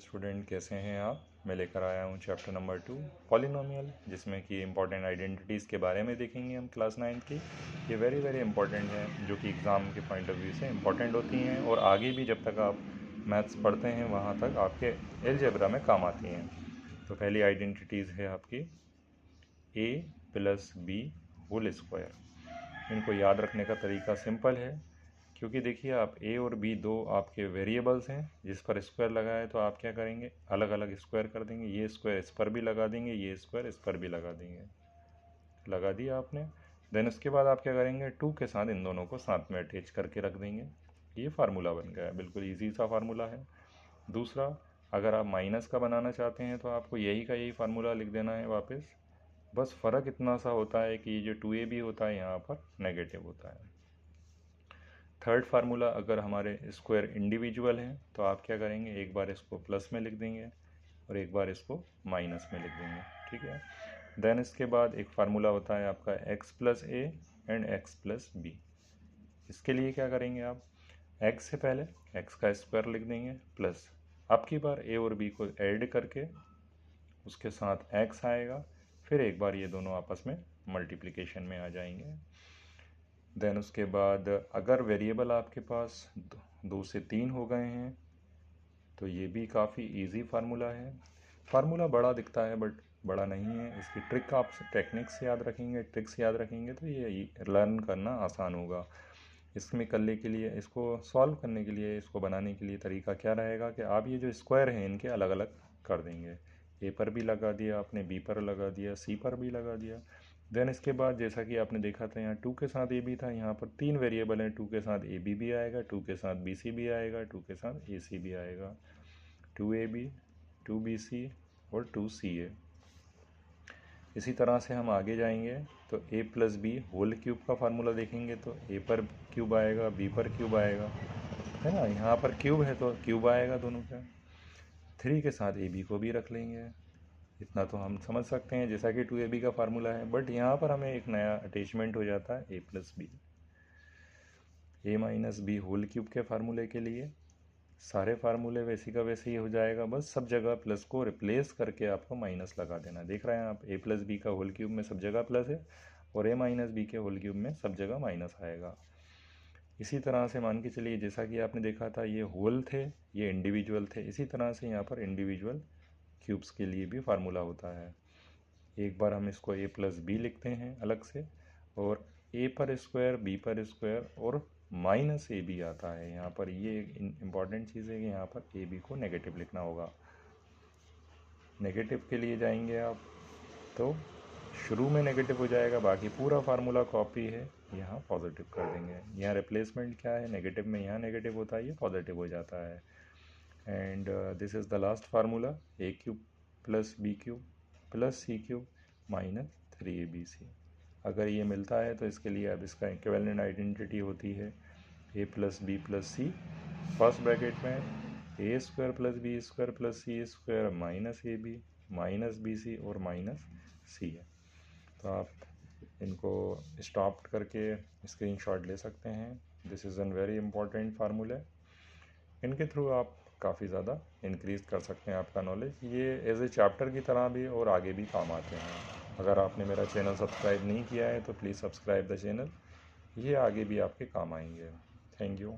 Student, कैसे हैं आप। मैं लेकर आया हूं चैप्टर नंबर 2 पॉलिनोमियल, जिसमें कि इंपॉर्टेंट आइडेंटिटीज़ के बारे में देखेंगे हम क्लास 9 की। ये वेरी इंपॉर्टेंट है, जो कि एग्ज़ाम के पॉइंट ऑफ व्यू से इंपॉर्टेंट होती हैं और आगे भी जब तक आप मैथ्स पढ़ते हैं वहाँ तक आपके अलजेब्रा में काम आती हैं। तो पहली आइडेंटिटीज़ है आपकी a + b होल स्क्वायर। इनको याद रखने का तरीका सिंपल है, क्योंकि देखिए आप a और b दो आपके वेरिएबल्स हैं जिस पर स्क्वायर लगा है, तो आप क्या करेंगे, अलग अलग स्क्वायर कर देंगे। ये स्क्वायर इस पर भी लगा देंगे, ये स्क्वायर इस पर भी लगा देंगे। लगा दिया आपने। देन उसके बाद आप क्या करेंगे, 2 के साथ इन दोनों को साथ में अटैच करके रख देंगे। ये फार्मूला बन गया, बिल्कुल ईजी सा फार्मूला है। दूसरा, अगर आप माइनस का बनाना चाहते हैं तो आपको यही का यही फार्मूला लिख देना है वापस। बस फ़र्क इतना सा होता है कि ये जो 2ab होता है यहाँ पर नेगेटिव होता है। थर्ड फार्मूला, अगर हमारे स्क्वायर इंडिविजुअल हैं तो आप क्या करेंगे, एक बार इसको प्लस में लिख देंगे और एक बार इसको माइनस में लिख देंगे, ठीक है। देन इसके बाद एक फार्मूला होता है आपका x + a and x + b। इसके लिए क्या करेंगे, आप x से पहले x का स्क्वायर लिख देंगे प्लस, अब की बार a और b को ऐड करके उसके साथ x आएगा, फिर एक बार ये दोनों आपस में मल्टीप्लिकेशन में आ जाएंगे। देन उसके बाद अगर वेरिएबल आपके पास 2 से 3 हो गए हैं तो ये भी काफ़ी इजी फार्मूला है। फार्मूला बड़ा दिखता है बट बड़ा नहीं है। इसकी ट्रिक आप टेक्निक्स याद रखेंगे, ट्रिक्स याद रखेंगे तो ये लर्न करना आसान होगा। इसमें करने के लिए, इसको सॉल्व करने के लिए, इसको बनाने के लिए तरीका क्या रहेगा कि आप ये जो स्क्वायर हैं इनके अलग अलग कर देंगे। ए पर भी लगा दिया आपने, बी पर लगा दिया, सी पर भी लगा दिया। देन इसके बाद जैसा कि आपने देखा था, यहाँ 2 के साथ ए बी था, यहाँ पर 3 वेरिएबल हैं। 2 के साथ ए बी भी आएगा, 2 के साथ बी सी भी आएगा, 2 के साथ ए सी भी आएगा। 2ab, 2bc और 2ca। इसी तरह से हम आगे जाएंगे तो a + b होल क्यूब का फार्मूला देखेंगे तो a पर क्यूब आएगा, b पर क्यूब आएगा, है ना। यहाँ पर क्यूब है तो क्यूब आएगा दोनों का। 3 के साथ ab को भी रख लेंगे। इतना तो हम समझ सकते हैं जैसा कि 2ab का फार्मूला है, बट यहाँ पर हमें एक नया अटैचमेंट हो जाता है a + b। a - b whole cube के फार्मूले के लिए सारे फार्मूले वैसे का वैसे ही हो जाएगा, बस सब जगह प्लस को रिप्लेस करके आपको माइनस लगा देना। देख रहे हैं आप, a + b का होल क्यूब में सब जगह प्लस है और a - b के होल क्यूब में सब जगह माइनस आएगा। इसी तरह से मान के चलिए, जैसा कि आपने देखा था ये होल थे, ये इंडिविजुअल थे, इसी तरह से यहाँ पर इंडिविजुअल क्यूब्स के लिए भी फार्मूला होता है। एक बार हम इसको a + b लिखते हैं अलग से, और a पर स्क्वायर, b पर स्क्वायर और -ab आता है। यहाँ पर ये इम्पॉर्टेंट चीज़ है कि यहाँ पर ab को नेगेटिव लिखना होगा। नेगेटिव के लिए जाएंगे आप तो शुरू में नेगेटिव हो जाएगा, बाकी पूरा फार्मूला कॉपी है, यहाँ पॉजिटिव कर देंगे। यहाँ रिप्लेसमेंट क्या है, नेगेटिव में यहाँ नेगेटिव होता है, ये पॉजिटिव हो जाता है। And this is the last formula, a³ + b³ + c³ - 3abc। अगर ये मिलता है तो इसके लिए अब इसका इक्विवेलेंट आइडेंटिटी होती है a + b + c, first bracket में a² + b² + c² - ab - bc और -c है। तो आप इनको स्टॉप करके स्क्रीनशॉट ले सकते हैं। This is an very important formula. इनके थ्रू आप काफ़ी ज़्यादा इंक्रीज़ कर सकते हैं आपका नॉलेज। ये एज ए चैप्टर की तरह भी और आगे भी काम आते हैं। अगर आपने मेरा चैनल सब्सक्राइब नहीं किया है तो प्लीज़ सब्सक्राइब द चैनल, ये आगे भी आपके काम आएंगे। Thank you.